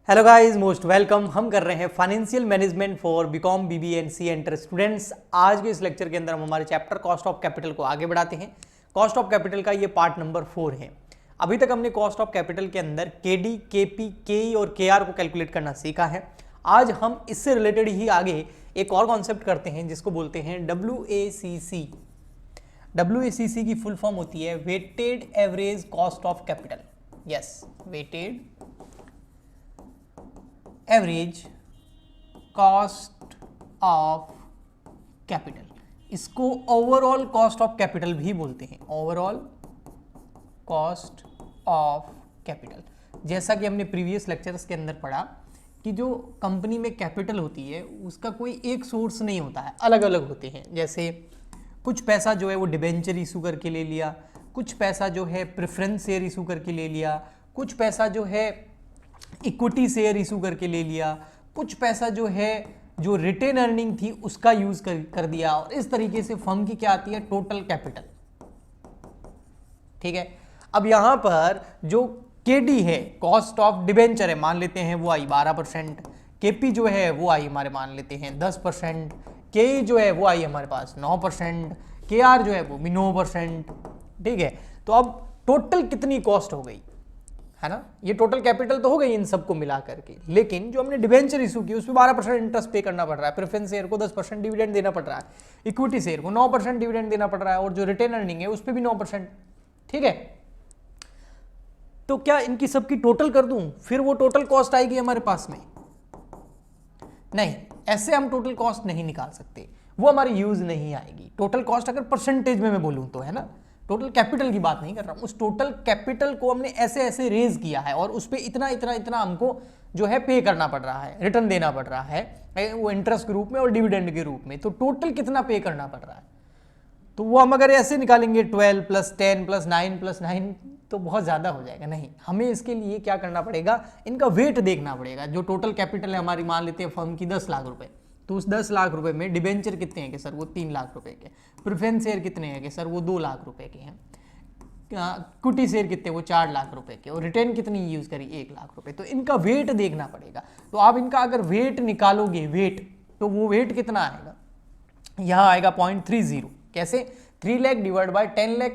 Hello guys, most welcome. हम कर रहे हैं financial management for BCom BBA and C enter students. आज के इस लेक्चर के अंदर हम हमारे चैप्टर कॉस्ट ऑफ कैपिटल को आगे बढ़ाते हैं। कॉस्ट ऑफ कैपिटल का ये पार्ट नंबर 4 है। अभी तक हमने कॉस्ट ऑफ कैपिटल के अंदर केडी, केपी, केई और केआर को कैलकुलेट करना सीखा है। आज हम इससे रिलेटेड ही आगे एक और कॉन्सेप्ट करते हैं जिसको बोलते हैं WACC। WACC की फुल फॉर्म होती है weighted average cost of capital. Yes, weighted average cost of capital. इसको ओवरऑल कॉस्ट ऑफ कैपिटल भी बोलते हैं, ओवरऑल कॉस्ट ऑफ कैपिटल। जैसा कि हमने प्रीवियस लेक्चर्स के अंदर पढ़ा कि जो कंपनी में कैपिटल होती है उसका कोई एक सोर्स नहीं होता है, अलग अलग होते हैं। जैसे कुछ पैसा जो है वो डिबेंचर इशू करके ले लिया, कुछ पैसा जो है प्रेफरेंस शेयर इशू करके ले लिया, कुछ पैसा जो है इक्विटी शेयर इशू करके ले लिया, कुछ पैसा जो है जो रिटेन अर्निंग थी उसका यूज कर दिया। और इस तरीके से फर्म की क्या आती है, टोटल कैपिटल। ठीक है, अब यहां पर जो केडी है, कॉस्ट ऑफ डिबेंचर है, मान लेते हैं वो आई 12%, केपी जो है वो आई हमारे मान लेते हैं 10%, के जो है वो आई हमारे पास 9%, केआर जो है वो भी 9%। ठीक है, तो अब टोटल कितनी कॉस्ट हो गई, है ना। ये टोटल कैपिटल तो हो गई इन सबको मिला करके, लेकिन जो हमने डिबेंचर इशू की उस पर 12% इंटरेस्ट पे करना पड़ रहा है, प्रेफरेंस शेयर को 10% डिविडेंड देना पड़ रहा है, इक्विटी शेयर को 9% डिविडेंड देना पड़ रहा है, और जो रिटेन अर्निंग है उस पर भी 9%। ठीक है, तो क्या इनकी सबकी टोटल कर दूं, फिर वो टोटल कॉस्ट आएगी हमारे पास में? नहीं, ऐसे हम टोटल कॉस्ट नहीं निकाल सकते, वो हमारी यूज नहीं आएगी। टोटल कॉस्ट अगर परसेंटेज में मैं बोलूं तो, है ना, टोटल कैपिटल की बात नहीं कर रहा हूं। उस टोटल कैपिटल को हमने ऐसे ऐसे रेज किया है और उस पर इतना इतना इतना हमको जो है पे करना पड़ रहा है, रिटर्न देना पड़ रहा है, वो इंटरेस्ट के रूप में और डिविडेंड के रूप में। तो टोटल कितना पे करना पड़ रहा है, तो वो हम अगर ऐसे निकालेंगे 12 + 10 + 9 + 9 तो बहुत ज़्यादा हो जाएगा। नहीं, हमें इसके लिए क्या करना पड़ेगा, इनका वेट देखना पड़ेगा। जो टोटल कैपिटल है हमारी, मान लेते हैं फर्म की 10 लाख रुपए, तो उस 10 लाख रुपए में डिबेंचर कितने हैं कि सर वो 3 लाख रुपए के, प्रेफरेंस शेयर कितने हैं कि सर वो 2 लाख रुपए के हैं, इक्विटी शेयर कितने, वो 4 लाख रुपए के, और रिटेन कितनी यूज करी, 1 लाख रुपए। तो इनका वेट देखना पड़ेगा। तो आप इनका अगर वेट निकालोगे, वेट, तो वो वेट कितना आएगा, यहाँ आएगा 0.30। कैसे, 3 lakh divide by 10 lakh,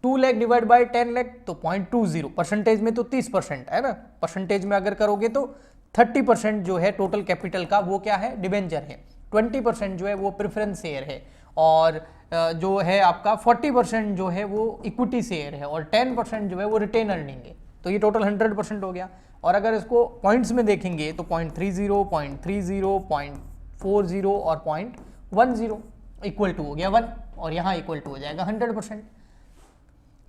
2 lakh divide by 10 lakh, तो 0.20। परसेंटेज में तो 30% है ना, परसेंटेज में अगर करोगे तो 30% जो है टोटल कैपिटल का वो क्या है, डिबेंचर है, 20% जो है वो प्रेफरेंस शेयर है, और जो है आपका 40% जो है वो इक्विटी शेयर है, और 10% जो है वो रिटेन अर्निंग है। तो ये टोटल 100% हो गया। और अगर इसको पॉइंट्स में देखेंगे तो 0.30, 0.30, 0.40 और 0.10 इक्वल टू हो गया 1, और यहाँ इक्वल टू हो जाएगा 100%।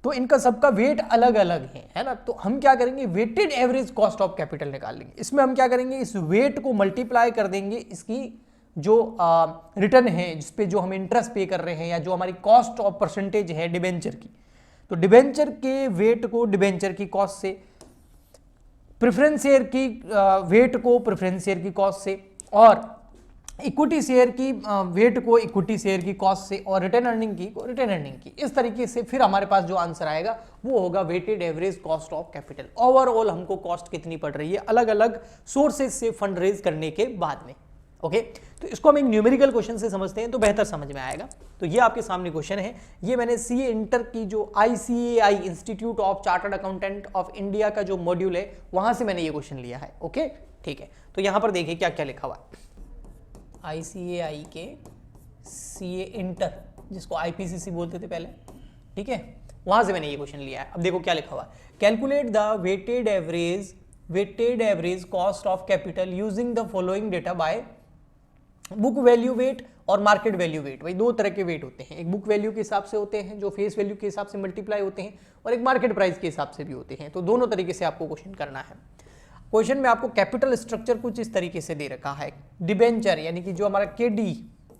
तो इनका सबका वेट अलग अलग है ना। तो हम क्या करेंगे, weighted average cost of capital निकाल लेंगे। इसमें हम क्या करेंगे, इस वेट को मल्टीप्लाई कर देंगे इसकी जो रिटर्न है, जिसपे जो हम इंटरेस्ट पे कर रहे हैं, या जो हमारी कॉस्ट ऑफ परसेंटेज है डिबेंचर की। तो डिबेंचर के वेट को डिबेंचर की कॉस्ट से, प्रेफरेंस शेयर की वेट को प्रेफरेंस शेयर की कॉस्ट से, और इक्विटी शेयर की वेट को इक्विटी शेयर की कॉस्ट से, और रिटेन अर्निंग की को रिटेन अर्निंग की। इस तरीके से फिर हमारे पास जो आंसर आएगा वो होगा weighted average cost of capital. Overall हमको कॉस्ट कितनी पड़ रही है अलग अलग सोर्सेज से फंड रेज करने के बाद में। ओके, तो इसको हम एक न्यूमेरिकल क्वेश्चन से समझते हैं तो बेहतर समझ में आएगा। तो ये आपके सामने क्वेश्चन है, ये मैंने सीए इंटर की जो ICAI institute of chartered accountant of India का जो मॉड्यूल है वहां से मैंने ये क्वेश्चन लिया है। ओके, ठीक है, तो यहां पर देखिए क्या क्या लिखा हुआ है। ICAI के CA इंटर, जिसको IPCC बोलते थे पहले, ठीक है, वहां से मैंने ये क्वेश्चन लिया है। अब देखो क्या लिखा हुआ है, calculate the weighted average cost of capital using the following data by book value weight और मार्केट वैल्यू वेट। भाई दो तरह के वेट होते हैं, एक बुक वैल्यू के हिसाब से होते हैं जो फेस वैल्यू के हिसाब से मल्टीप्लाई होते हैं, और एक मार्केट प्राइस के हिसाब से भी होते हैं। तो दोनों तरीके से आपको क्वेश्चन करना है। क्वेश्चन में आपको कैपिटल स्ट्रक्चर कुछ इस तरीके से दे रखा है। डिबेंचर यानी कि जो हमारा केडी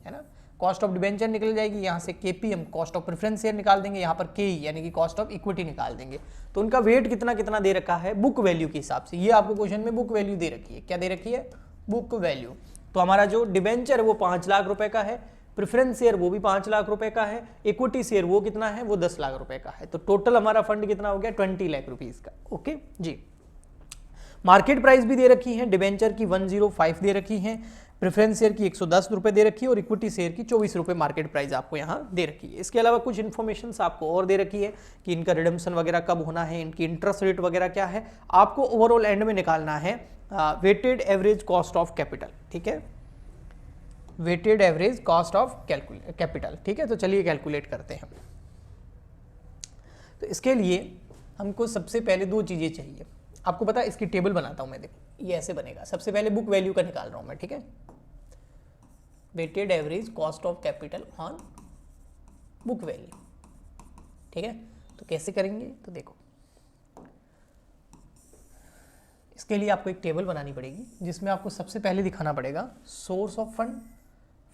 है ना, कॉस्ट ऑफ डिबेंचर निकल जाएगी, यहाँ से KPM cost of preference share निकाल देंगे, यहाँ पर के यानी कि कॉस्ट ऑफ इक्विटी निकाल देंगे। तो उनका वेट कितना कितना दे रखा है बुक वैल्यू के हिसाब से। ये आपको क्वेश्चन में बुक वैल्यू दे रखी है। क्या दे रखी है, बुक वैल्यू। तो हमारा जो डिबेंचर है वो 5 लाख रुपए का है, प्रेफरेंस शेयर वो भी 5 लाख रुपए का है, इक्विटी शेयर वो कितना है, वो 10 लाख रुपए का है। तो टोटल हमारा फंड कितना हो गया, 20 लाख रुपीज का। ओके जी, मार्केट प्राइस भी दे रखी है, डिबेंचर की 105 दे रखी है, प्रेफरेंस शेयर की 110 रुपये दे रखी है और इक्विटी शेयर की 24 रुपये मार्केट प्राइस आपको यहाँ दे रखी है। इसके अलावा कुछ इन्फॉर्मेशन आपको और दे रखी है कि इनका रिडम्पशन वगैरह कब होना है, इनकी इंटरेस्ट रेट वगैरह क्या है। आपको ओवरऑल एंड में निकालना है weighted average cost of capital, ठीक है, weighted average cost of capital, ठीक है। तो चलिए कैलकुलेट करते हैं। तो इसके लिए हमको सबसे पहले दो चीज़ें चाहिए। आपको पता है इसकी टेबल बनाता हूं मैं, देखो ये ऐसे बनेगा। सबसे पहले बुक वैल्यू का निकाल रहा हूं मैं, ठीक है, weighted average cost of capital on book value, ठीक है। तो कैसे करेंगे, तो देखो इसके लिए आपको एक टेबल बनानी पड़ेगी जिसमें आपको सबसे पहले दिखाना पड़ेगा सोर्स ऑफ फंड,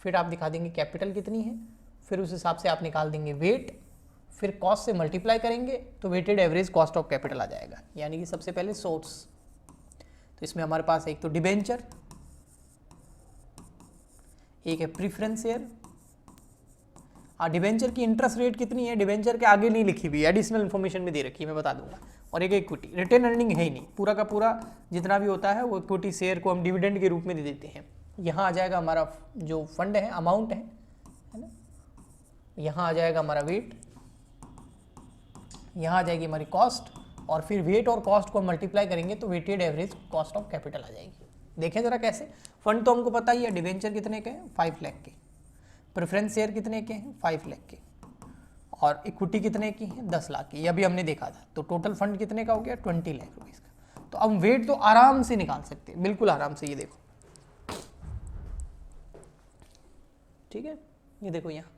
फिर आप दिखा देंगे कैपिटल कितनी है, फिर उस हिसाब से आप निकाल देंगे वेट, फिर कॉस्ट से मल्टीप्लाई करेंगे तो weighted average cost of capital आ जाएगा। यानी कि सबसे पहले सोर्स, तो इसमें हमारे पास एक तो डिबेंचर, एक है प्रीफरेंस शेयर। डिबेंचर की इंटरेस्ट रेट कितनी है, डिबेंचर के आगे नहीं लिखी हुई, एडिशनल इन्फॉर्मेशन में दे रखी है, मैं बता दूंगा। और एक इक्विटी, रिटेन अर्निंग है ही नहीं, पूरा का पूरा जितना भी होता है वो इक्विटी शेयर को हम डिविडेंड के रूप में दे देते हैं। यहाँ आ जाएगा हमारा जो फंड है, अमाउंट है ना, यहाँ आ जाएगा हमारा वेट, यहाँ आ जाएगी हमारी कॉस्ट, और फिर वेट और कॉस्ट को मल्टीप्लाई करेंगे तो weighted average cost of capital आ जाएगी। देखें जरा कैसे, फंड तो हमको पता ही है, डिवेंचर कितने के हैं 5 लाख के, प्रेफरेंस शेयर कितने के हैं 5 लाख के, और इक्विटी कितने की है 10 लाख की, ये अभी हमने देखा था। तो टोटल फंड कितने का हो गया 20 लाख रुपीज़ का। तो अब वेट तो आराम से निकाल सकते हैं, बिल्कुल आराम से, ये देखो, ठीक है, ये देखो यहाँ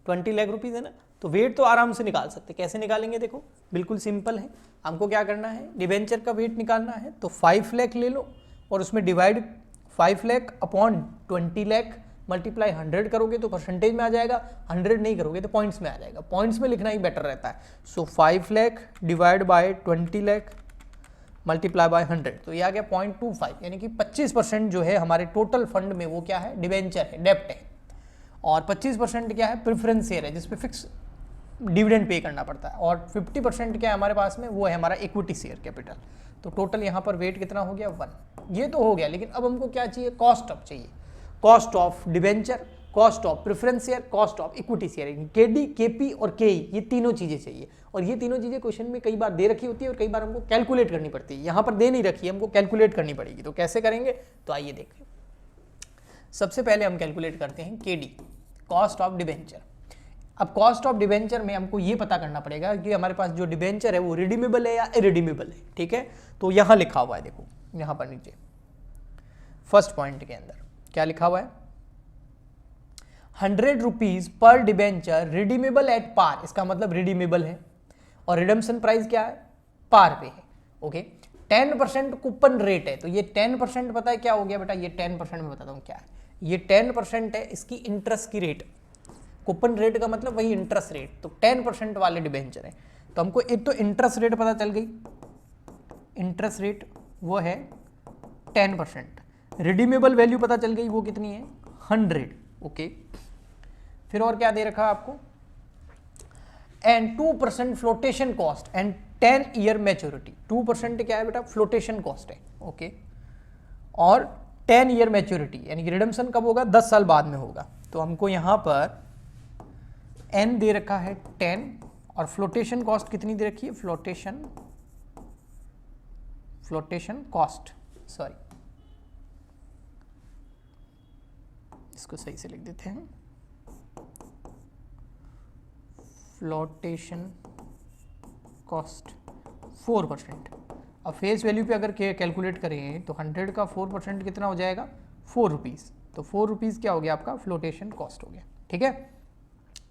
20 लाख रुपीज़ है ना, तो वेट तो आराम से निकाल सकते। कैसे निकालेंगे, देखो बिल्कुल सिंपल है। हमको क्या करना है, डिबेंचर का वेट निकालना है, तो 5 लाख ले लो और उसमें divide 5 lakh upon 20 lakh multiply 100 करोगे तो परसेंटेज में आ जाएगा, 100 नहीं करोगे तो पॉइंट्स में आ जाएगा। पॉइंट्स में लिखना ही बेटर रहता है। सो 5 lakh divide by 20 lakh multiply by 100, तो ये आ गया 0.25, यानी कि 25% जो है हमारे टोटल फंड में वो क्या है, डिबेंचर है, डेप्ट है, और 25% क्या है, प्रेफरेंस शेयर है जिसपे फिक्स डिविडेंड पे करना पड़ता है, और 50% क्या है हमारे पास में, वो है हमारा इक्विटी शेयर कैपिटल। तो टोटल यहाँ पर वेट कितना हो गया 1, ये तो हो गया। लेकिन अब हमको क्या चाहिए, कॉस्ट ऑफ चाहिए, cost of debenture, cost of preference share, cost of equity share, KD, KP और केई, ये तीनों चीजें चाहिए। और ये तीनों चीजें क्वेश्चन में कई बार दे रखी होती है और कई बार हमको कैलकुलेट करनी पड़ती है। यहाँ पर दे नहीं रखी है, हमको कैलकुलेट करनी पड़ेगी। तो कैसे करेंगे, तो आइए देखें। सबसे पहले हम कैलकुलेट करते हैं केडी, कॉस्ट ऑफ डिबेंचर। अब कॉस्ट ऑफ डिबेंचर में हमको ये पता करना पड़ेगा कि हमारे पास जो डिबेंचर है वो रिडीमेबल है या इरिडीमेबल है, ठीक है। तो यहाँ लिखा हुआ है, देखो यहाँ पर नीचे फर्स्ट पॉइंट के अंदर क्या लिखा हुआ है, 100 रुपीज पर डिबेंचर रिडीमेबल एट पार, इसका मतलब रिडीमेबल है, और रिडम्पशन प्राइस क्या है, पार पे है, ओके। 10% कूपन रेट है, तो ये 10% पता है क्या हो गया बेटा, ये 10% में बताता हूँ क्या है, ये 10% है इसकी इंटरेस्ट की रेट। कूपन रेट का मतलब वही इंटरेस्ट रेट, तो 10% वाले डिबेंचर है। तो हमको एक तो इंटरेस्ट रेट पता चल गई, इंटरेस्ट रेट वो है 10%, रिडीमेबल वैल्यू पता चल गई वो कितनी है 100, ओके। फिर और क्या दे रखा है आपको, and 2% flotation cost and 10 year maturity. 2% क्या है बेटा, फ्लोटेशन कॉस्ट है, ओके, और 10 ईयर मैच्योरिटी, यानी कि रिडम्पशन कब होगा, 10 साल बाद में होगा। तो हमको यहाँ पर n दे रखा है 10, और फ्लोटेशन कॉस्ट कितनी दे रखी है, फ्लोटेशन कॉस्ट, सॉरी इसको सही से लिख देते हैं, फ्लोटेशन कॉस्ट 4%। अब फेस वैल्यू पे अगर कैलकुलेट करें तो 100 का 4% कितना हो जाएगा, 4 रुपीज़। तो 4 रुपीज़ क्या हो गया आपका, फ्लोटेशन कॉस्ट हो गया, ठीक है,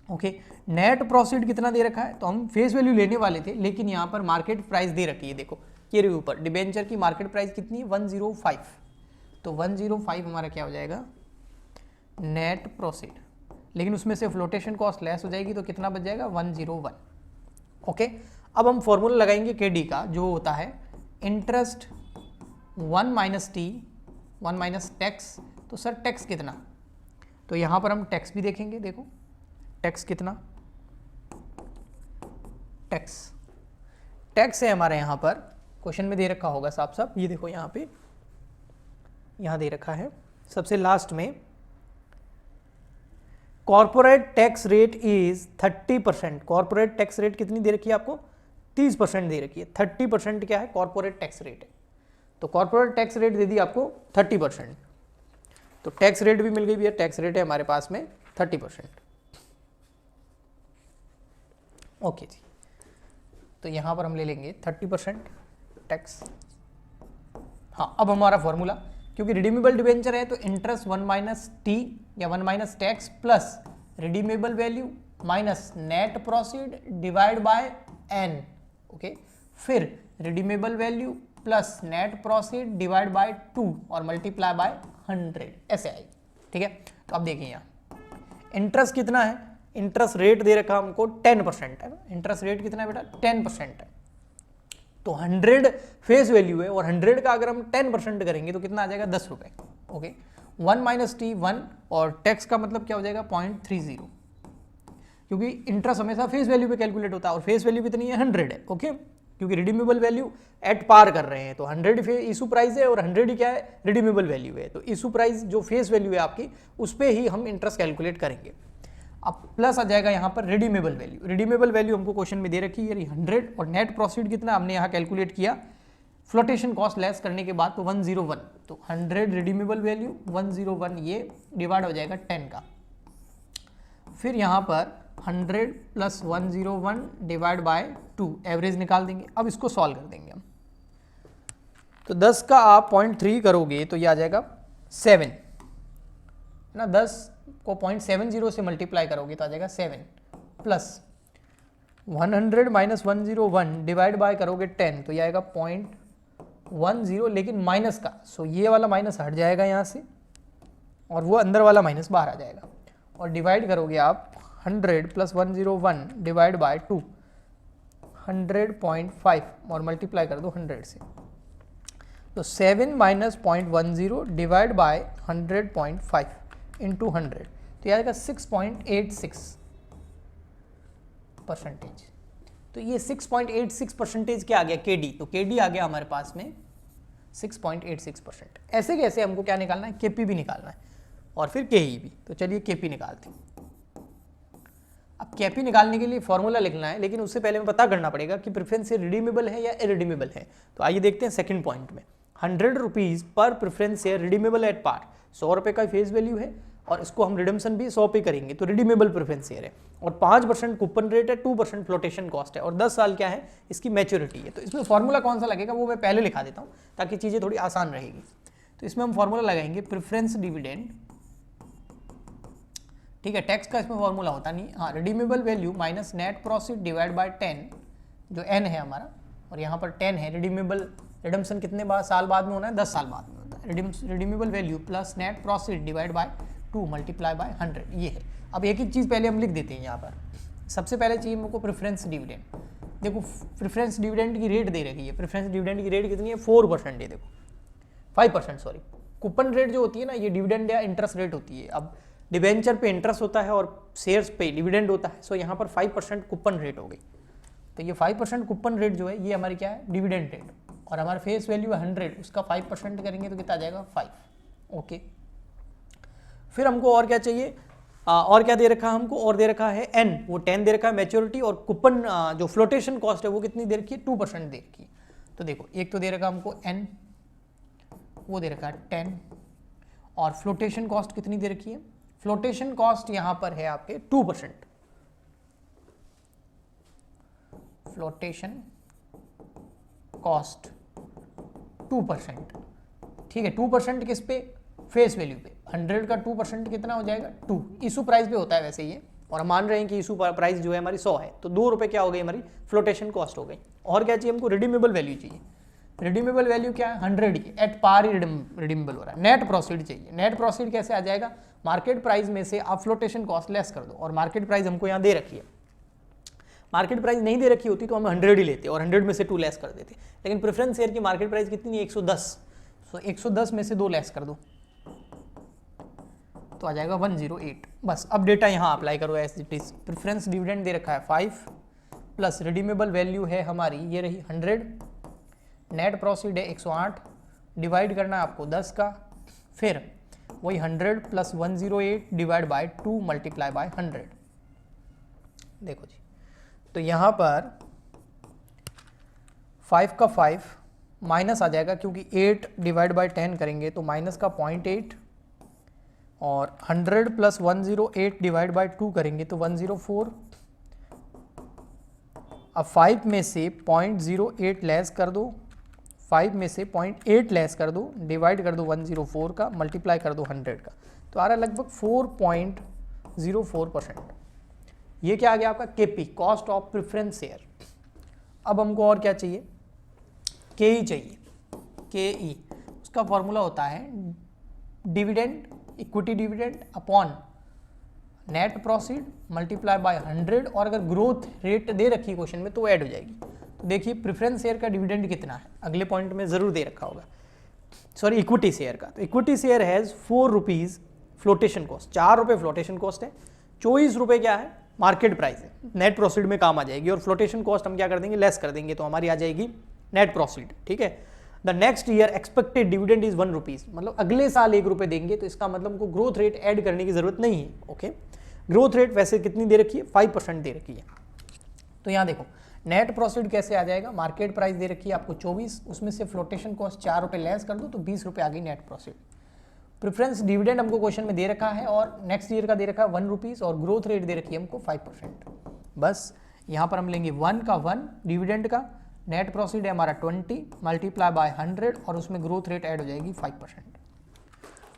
ओके। नेट प्रॉफिट कितना दे रखा है, तो हम फेस वैल्यू लेने वाले थे, लेकिन यहाँ पर मार्केट प्राइस दे रखी है, देखो ये रही ऊपर, डिबेंचर की मार्केट प्राइस कितनी है 105, तो 105 हमारा क्या हो जाएगा नेट प्रॉफिट, लेकिन उसमें से फ्लोटेशन कॉस्ट लेस हो जाएगी तो कितना बच जाएगा 101, ओके। अब हम फॉर्मूला लगाएंगे केडी का, जो होता है interest 1 minus T 1 minus tax. तो सर टैक्स कितना, तो यहाँ पर हम टैक्स भी देखेंगे, देखो टैक्स कितना, टैक्स है हमारे यहाँ पर क्वेश्चन में दे रखा होगा साफ साफ, ये देखो यहाँ पे, यहाँ दे रखा है सबसे लास्ट में, corporate tax rate is 30%। Corporate tax rate कितनी दे रखी है आपको? 30% दे रखी है। 30% क्या है? कॉर्पोरेट टैक्स रेट है। तो कॉर्पोरेट टैक्स रेट दे दी आपको 30%, तो टैक्स रेट भी मिल गई भैया, टैक्स रेट है हमारे पास में 30%। ओके जी, तो यहां पर हम ले लेंगे 30% टैक्स। हाँ, अब हमारा फॉर्मूला, क्योंकि रिडीमेबल डिबेंचर है तो इंटरेस्ट 1 माइनस टी या 1 minus tax plus redeemable value minus net proceed divide by n. Okay, फिर redeemable value plus net proceed divide by 2 और मल्टीप्लाई बाय 100, ऐसे आई। ठीक है, तो अब देखिए यहाँ इंटरेस्ट कितना है, इंटरेस्ट रेट दे रखा हमको 10% है। इंटरेस्ट रेट कितना है बेटा? 10% है। तो 100 फेस वैल्यू है और 100 का अगर हम 10% करेंगे तो कितना आ जाएगा? 10 रुपए। ओके, 1 माइनस टी 1 और टैक्स का मतलब क्या हो जाएगा? 0.30, क्योंकि इंटरेस्ट हमेशा फेस वैल्यू पे कैलकुलेट होता है और फेस वैल्यू कितनी है? 100 है। ओके, क्योंकि रिडीमेबल वैल्यू एट पार कर रहे हैं तो 100 इशू प्राइस है और 100 ही क्या है? रिडीमेबल वैल्यू है। तो इशू प्राइस जो फेस वैल्यू है आपकी, उस पर ही हम इंटरेस्ट कैलकुलेट करेंगे। अब प्लस आ जाएगा यहाँ पर रिडीमेबल वैल्यू। रिडीमेबल वैल्यू हमको क्वेश्चन में दे रखी है 100 और नेट प्रॉफिट कितना हमने यहाँ कैलकुलेट किया फ्लोटेशन कॉस्ट लेस करने के बाद, तो 101। तो 100 रिडीमेबल वैल्यू 101 ये डिवाइड हो जाएगा 10 का। फिर यहाँ पर 100 प्लस 101 डिवाइड बाय 2, एवरेज निकाल देंगे। अब इसको सॉल्व कर देंगे हम, तो 10 का आप 0.3 करोगे तो ये आ जाएगा 7 ना, 10 को 0.70 से मल्टीप्लाई करोगे तो आ जाएगा 7 प्लस 100 माइनस 101 डिवाइड बाय करोगे 10 तो ये आएगा 0.10, लेकिन माइनस का, सो ये वाला माइनस हट जाएगा यहाँ से और वो अंदर वाला माइनस बाहर आ जाएगा। और डिवाइड करोगे आप 100 प्लस 101 डिवाइड बाय 2, 100.5 और मल्टीप्लाई कर दो 100 से, तो 7 माइनस 0.10 डिवाइड बाय 100.5 इंटू 100, तो यह आएगा 6.86%। तो ये 6.86% क्या आ गया? केडी। तो केडी आ गया हमारे पास में 6.86%। ऐसे कैसे हमको क्या निकालना है? केपी भी निकालना है और फिर केई भी। तो चलिए केपी निकालते हैं। अब केपी निकालने के लिए फॉर्मूला लिखना है, लेकिन उससे पहले हमें पता करना पड़ेगा कि प्रेफरेंस रिडीमेबल है या इरिडीमेबल है। तो आइए देखते हैं सेकंड पॉइंट में, 100 रुपीज पर preference share redeemable at par, 100 रुपये का फेस वैल्यू है और इसको हम रिडम्पशन भी 100 पे करेंगे तो रिडीमेबल प्रेफरेंस शेयर है और 5% कूपन रेट है, 2% फ्लोटेशन कॉस्ट है और 10 साल क्या है? इसकी मैच्योरिटी है। तो इसमें फॉर्मूला कौन सा लगेगा वो मैं पहले लिखा देता हूँ ताकि चीज़ें थोड़ी आसान रहेगी। तो इसमें हम फॉर्मूला लगाएंगे प्रेफरेंस डिविडेंड, ठीक है, टैक्स का इसमें फॉर्मूला होता नहीं, हाँ, redeemable value minus net profit divide by 10, जो n है हमारा और यहाँ पर 10 है। रिडीमेबल रिडम्पशन कितने साल बाद में होना है? 10 साल बाद में होता है। Redeemable value plus net profit divide by 2 multiply by 100, ये है। अब एक एक चीज़ पहले हम लिख देते हैं यहाँ पर। सबसे पहले चाहिए मुझको प्रेफरेंस डिविडेंड। देखो प्रेफरेंस डिविडेंड की रेट दे रखी है, प्रेफरेंस डिविडेंड की रेट कितनी है? 4% है, देखो 5% सॉरी। कूपन रेट जो होती है ना, ये डिविडेंड या इंटरेस्ट रेट होती है। अब डिबेंचर पे इंटरेस्ट होता है और शेयर्स पे डिविडेंड होता है, सो यहाँ पर 5% कूपन रेट हो गई। तो ये 5% कूपन रेट जो है ये हमारी क्या है? Dividend rate. और हमारा फेस वैल्यू है 100, उसका 5% करेंगे तो कितना आ जाएगा? 5। ओके, फिर हमको और क्या चाहिए? और क्या दे रखा है हमको? और दे रखा है n, वो 10 दे रखा है मैच्योरिटी, और कूपन जो फ्लोटेशन कॉस्ट है वो कितनी दे रखी है? 2% दे रखी है। तो देखो एक तो दे रखा हमको n, वो दे रखा है 10, और फ्लोटेशन कॉस्ट कितनी दे रखी है? फ्लोटेशन कॉस्ट यहां पर है आपके 2%। फ्लोटेशन कॉस्ट 2%, ठीक है। 2% किस पे? फेस वैल्यू पे। 100 का 2% कितना हो जाएगा? 2। इशू प्राइस पे होता है वैसे ये, और हम मान रहे हैं कि इशू प्राइस जो है हमारी 100 है, तो 2 रुपये क्या हो गई हमारी? फ्लोटेशन कॉस्ट हो गई। और क्या चाहिए हमको? रिडीमेबल वैल्यू चाहिए। रिडीमेबल वैल्यू क्या है? 100 की एट पार ही रिडीमेबल हो रहा है। नेट प्रोसीड चाहिए। नेट प्रोसीड कैसे आ जाएगा? मार्केट प्राइस में से आप फ्लोटेशन कॉस्ट लेस कर दो, और मार्केट प्राइस हमको यहाँ दे रखी है। मार्केट प्राइस नहीं दे रखी होती तो हम 100 ही लेते और 100 में से 2 लेस कर देते, लेकिन प्रेफरेंस शेयर की मार्केट प्राइस कितनी है? 110, तो 110 में से 2 लेस कर दो तो आ जाएगा 108। बस अब डेटा यहाँ अप्लाई करो as it is. Preference dividend दे रखा है 5 प्लस रिडीमेबल वैल्यू है हमारी ये रही 100 नेट प्रोसीड है 108, डिवाइड करना है आपको 10 का, फिर वही 100 plus 108 divide by 2 multiply by 100। देखो जी, तो यहाँ पर 5 का 5 माइनस आ जाएगा, क्योंकि 8 डिवाइड बाय 10 करेंगे तो माइनस का 0.8, और 100 प्लस 108 डिवाइड बाय 2 करेंगे तो 104। अब 5 में से 0.08 लेस कर दो, 5 में से 0.8 लेस कर दो, डिवाइड कर दो 104 का, मल्टीप्लाई कर दो 100 का, तो आ रहा है लगभग 4.04%। ये क्या आ गया आपका KP, cost of preference share. अब हमको और क्या चाहिए, केई चाहिए। केई उसका फॉर्मूला होता है dividend, equity dividend upon net proceed multiply by 100, और अगर ग्रोथ रेट दे रखी है क्वेश्चन में तो ऐड हो जाएगी। तो देखिए प्रेफरेंस शेयर का डिविडेंड कितना है, अगले पॉइंट में जरूर दे रखा होगा, सॉरी इक्विटी शेयर का। तो equity share has 4 rupees flotation cost, 4 रुपये फ्लोटेशन कॉस्ट है, 24 रुपये क्या है मार्केट प्राइस है, नेट प्रोसीड में काम आ जाएगी, और फ्लोटेशन कॉस्ट हम क्या कर देंगे, लेस कर देंगे, तो हमारी आ जाएगी नेट प्रोसीड। ठीक है, the next year expected dividend is 1 rupees, मतलब अगले साल 1 रुपये देंगे, तो इसका मतलब हमको ग्रोथ रेट ऐड करने की जरूरत नहीं है। ओके, ग्रोथ रेट वैसे कितनी दे रखी है, 5% दे रखी है। तो यहाँ देखो नेट प्रोसीड कैसे आ जाएगा, मार्केट प्राइस दे रखी है आपको 24, उसमें से फ्लोटेशन कॉस्ट 4 रुपये लेस कर दो तो 20 रुपये आ गई नेट प्रोसीड। प्रेफरेंस डिविडेंड हमको क्वेश्चन में दे रखा है, और नेक्स्ट ईयर का दे रखा है 1 रुपीज, और ग्रोथ रेट दे रखी है हमको 5%। बस यहाँ पर हम लेंगे 1 का 1 डिविडेंड का, नेट प्रोसीड है हमारा 20 मल्टीप्लाई बाय 100, और उसमें ग्रोथ रेट ऐड हो जाएगी 5%।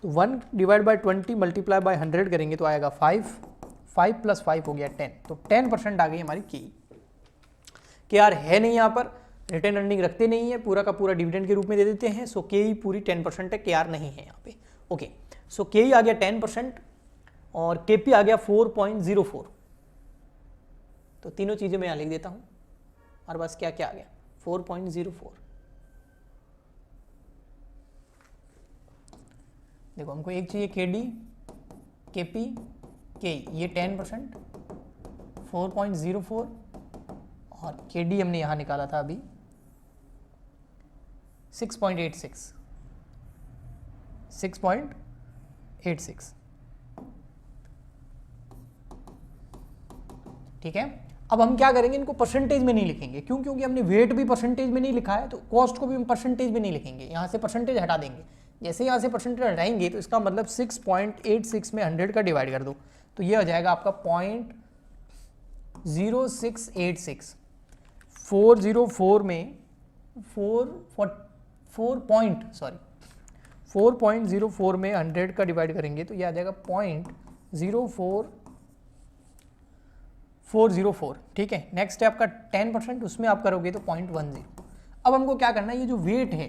तो 1 डिवाइड बाय 20 मल्टीप्लाई बाय 100 करेंगे तो आएगा 5, 5 प्लस 5 हो गया 10, तो 10% आ गई हमारी की। केआर है नहीं यहाँ पर, रिटर्न अर्निंग रखते नहीं है, पूरा का पूरा डिविडेंड के रूप में दे देते हैं, सो के पूरी 10% है, केआर नहीं है यहाँ पे। ओके, सो के आ गया 10% और केपी आ गया 4.04। तो तीनों चीजें मैं यहाँ लिख देता हूँ, और बस क्या क्या आ गया 4.04। देखो हमको एक चाहिए केडी, केपी, के, ये 10%, 4.04, और केडी हमने यहाँ निकाला था अभी 6.86, 6.86। ठीक है, अब हम क्या करेंगे, इनको परसेंटेज में नहीं लिखेंगे, क्यों, क्योंकि हमने वेट भी परसेंटेज में नहीं लिखा है, तो कॉस्ट को भी हम परसेंटेज में नहीं लिखेंगे, यहाँ से परसेंटेज हटा देंगे। जैसे यहाँ से परसेंटेज हटाएंगे तो इसका मतलब 6.86 में 100 का डिवाइड कर दो, तो ये हो जाएगा आपका 0.0686। 404 में 4.04 में 100 का डिवाइड करेंगे तो ये आ जाएगा 0.0404। ठीक है, नेक्स्ट है आपका 10%, उसमें आप करोगे तो 0.10। अब हमको क्या करना है, ये जो वेट है,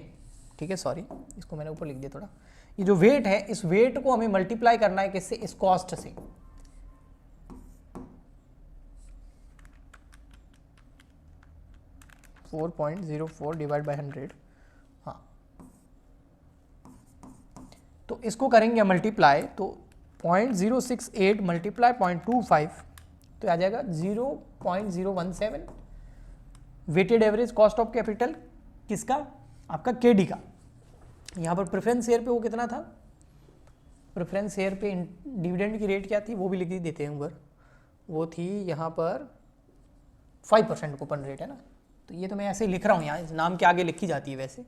ठीक है, सॉरी इसको मैंने ऊपर लिख दिया थोड़ा, ये जो वेट है, इस वेट को हमें मल्टीप्लाई करना है किससे, इस कॉस्ट से। फोर 4.04 डिवाइड बाय 100, हाँ, तो इसको करेंगे मल्टीप्लाई, तो 0.068 मल्टीप्लाई 0.25, तो आ जाएगा 0.017 weighted average cost of capital किसका, आपका केडी का। यहाँ पर प्रेफरेंस शेयर पे वो कितना था, प्रेफरेंस शेयर पे डिविडेंड की रेट क्या थी वो भी लिख देते हैं ऊपर, वो थी यहाँ पर 5% कूपन रेट है ना, तो ये तो मैं ऐसे ही लिख रहा हूँ, यहाँ इस नाम के आगे लिखी जाती है वैसे।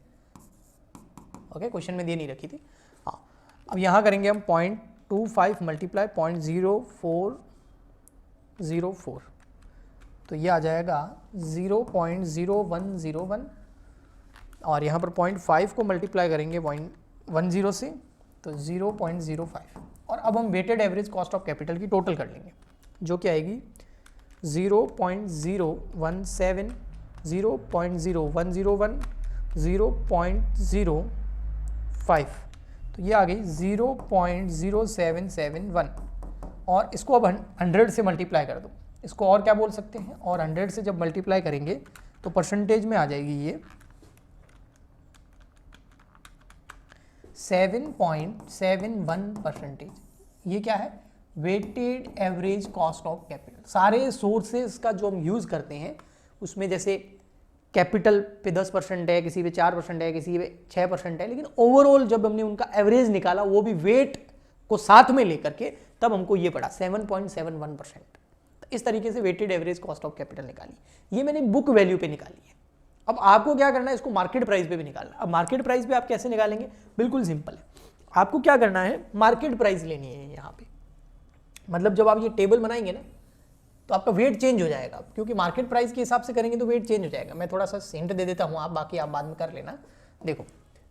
ओके, क्वेश्चन में दे नहीं रखी थी। हाँ, अब यहाँ करेंगे हम 0.25 मल्टीप्लाई 0.0404, तो ये आ जाएगा 0.0101, और यहाँ पर 0.5 को मल्टीप्लाई करेंगे 0.10 से, तो 0.05। और अब हम weighted average cost of capital की टोटल कर लेंगे, जो कि आएगी 0.017, 0.0101, 0.05, तो ये आ गई 0.0771, और इसको अब 100 से मल्टीप्लाई कर दो, इसको और क्या बोल सकते हैं, और 100 से जब मल्टीप्लाई करेंगे तो परसेंटेज में आ जाएगी ये 7.71%। ये क्या है, weighted average cost of capital. सारे सोर्सेज का जो हम यूज़ करते हैं उसमें जैसे कैपिटल पे 10% है, किसी पे 4% है, किसी पे 6% है, लेकिन ओवरऑल जब हमने उनका एवरेज निकाला वो भी वेट को साथ में लेकर के, तब हमको ये पड़ा 7.71%। तो इस तरीके से weighted average cost of capital निकाली। ये मैंने बुक वैल्यू पे निकाली है। अब आपको क्या करना है, इसको मार्केट प्राइस पे भी निकालना। अब मार्केट प्राइस पे आप कैसे निकालेंगे, बिल्कुल सिंपल है। आपको क्या करना है, मार्केट प्राइस लेनी है यहाँ पे। मतलब जब आप ये टेबल बनाएंगे ना तो आपका वेट चेंज हो जाएगा, क्योंकि मार्केट प्राइस के हिसाब से करेंगे तो वेट चेंज हो जाएगा। मैं थोड़ा सा हिंट दे देता हूँ, आप बाकी आप बाद में कर लेना। देखो,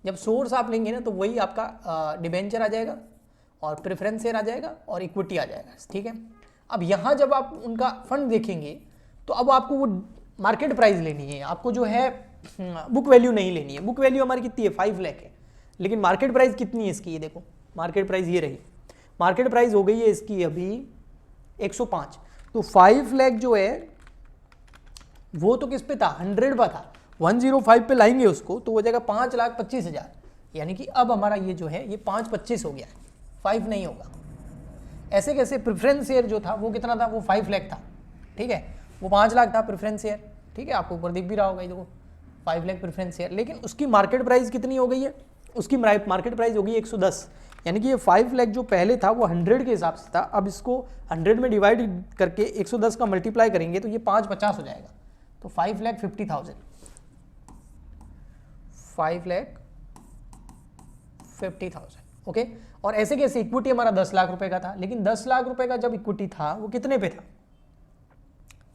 जब सोर्स आप लेंगे ना तो वही आपका डिबेंचर आ जाएगा और प्रेफरेंस शेयर आ जाएगा और इक्विटी आ जाएगा, ठीक है। अब यहाँ जब आप उनका फंड देखेंगे तो अब आपको वो मार्केट प्राइस लेनी है, आपको जो है बुक वैल्यू नहीं लेनी है। बुक वैल्यू हमारी कितनी है, 5 लाख है, लेकिन मार्केट प्राइस कितनी है इसकी, ये देखो मार्केट प्राइस ये रही। मार्केट प्राइस हो गई है इसकी अभी 105। तो 5 लाख जो है वो तो किस पे था, 100 पर था। 105 पे लाएंगे उसको तो हो जाएगा 5,25,000। यानी कि अब हमारा ये जो है ये 5,25 हो गया है, 5 नहीं होगा। ऐसे कैसे, प्रेफरेंस शेयर जो था वो कितना था, वो 5 लाख था, ठीक है। वो 5 लाख था प्रेफरेंस शेयर, ठीक है, आपको ऊपर दिख भी रहा होगा, देखो 5 लाख प्रेफरेंस शेयर। लेकिन उसकी मार्केट प्राइस कितनी हो गई है, उसकी मार्केट प्राइस हो गई 110। यानी कि ये 5 लाख जो पहले था वो 100 के हिसाब से था, अब इसको 100 में डिवाइड करके 110 का मल्टीप्लाई करेंगे तो ये 550 हो जाएगा। तो 5,50,000, 5,50,000, ओके। और ऐसे कैसे, इक्विटी हमारा 10 लाख रुपए का था, लेकिन 10 लाख रुपए का जब इक्विटी था वो कितने पे था,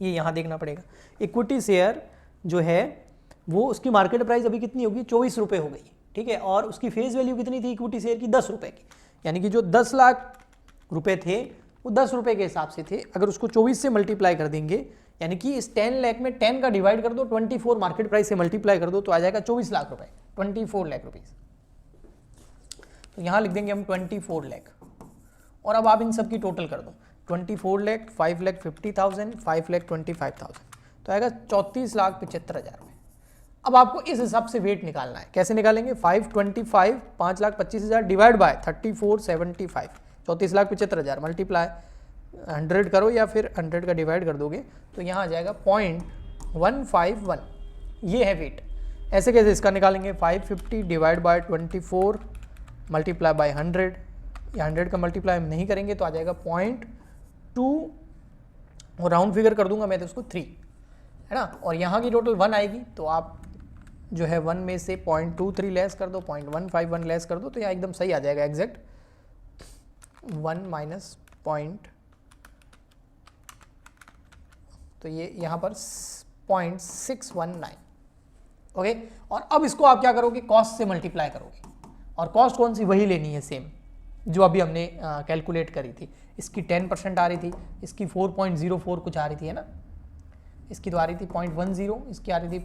ये यहां देखना पड़ेगा। इक्विटी शेयर जो है वो उसकी मार्केट प्राइस अभी कितनी होगी, 24 रुपए हो गई, ठीक है। और उसकी फेस वैल्यू कितनी थी इक्विटी शेयर की, 10 रुपए की। यानी कि जो 10 लाख रुपए थे वो 10 रुपए के हिसाब से थे। अगर उसको 24 से मल्टीप्लाई कर देंगे, यानी कि इस 10 लाख में 10 का डिवाइड कर दो, 24 मार्केट प्राइस से मल्टीप्लाई कर दो तो आ जाएगा 24 लाख रुपए, 24 लाख रुपीज। तो यहां लिख देंगे हम 24 लाख। और अब आप इन सब की टोटल कर दो, 24 लाख, 5,50,000, 5,25,000, तो आएगा 34,75,000। अब आपको इस हिसाब से वेट निकालना है। कैसे निकालेंगे, 525, 5,25,000 डिवाइड बाय 3475, 34,75,000 मल्टीप्लाई 100 करो या फिर 100 का डिवाइड कर दोगे तो यहाँ आ जाएगा 0.151। ये है वेट। ऐसे कैसे इसका निकालेंगे, 550 डिवाइड बाय 24 मल्टीप्लाई बाय 100, या 100 का मल्टीप्लाई हम नहीं करेंगे तो आ जाएगा 0.2, और राउंड फिगर कर दूंगा मैं तो उसको 3, है ना। और यहाँ की टोटल 1 आएगी तो आप जो है 1 में से 0.23 लेस कर दो, 0.151 लेस कर दो तो यहाँ एकदम सही आ जाएगा एग्जैक्ट 1 माइनस पॉइंट, तो ये यहाँ पर 0.619, ओके। और अब इसको आप क्या करोगे, कॉस्ट से मल्टीप्लाई करोगे, और कॉस्ट कौन सी, वही लेनी है सेम जो अभी हमने कैलकुलेट करी थी। इसकी 10% आ रही थी, इसकी 4.04 कुछ आ रही थी, है ना। इसकी तो आ रही थी 0.10, इसकी आ रही थी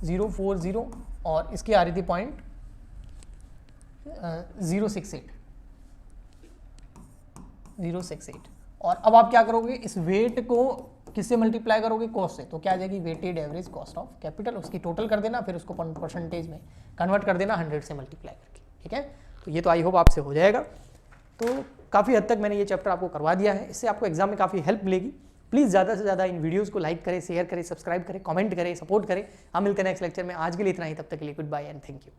0.040 और इसकी आ रही थी 0.068। और अब आप क्या करोगे, इस वेट को किससे मल्टीप्लाई करोगे, कॉस्ट से। तो क्या आ जाएगी, weighted average cost of capital, उसकी टोटल कर देना, फिर उसको परसेंटेज में कन्वर्ट कर देना 100 से मल्टीप्लाई करके, ठीक है। तो ये तो आई होप आपसे हो जाएगा। तो काफ़ी हद तक मैंने ये चैप्टर आपको करवा दिया है, इससे आपको एग्जाम में काफ़ी हेल्प मिलेगी। प्लीज़ ज़्यादा से ज़्यादा इन वीडियोस को लाइक करें, शेयर करें, सब्सक्राइब करें, कमेंट करें, सपोर्ट करें। हम मिलते हैं नेक्स्ट लेक्चर में। आज के लिए इतना ही, तब तक के लिए goodbye and thank you.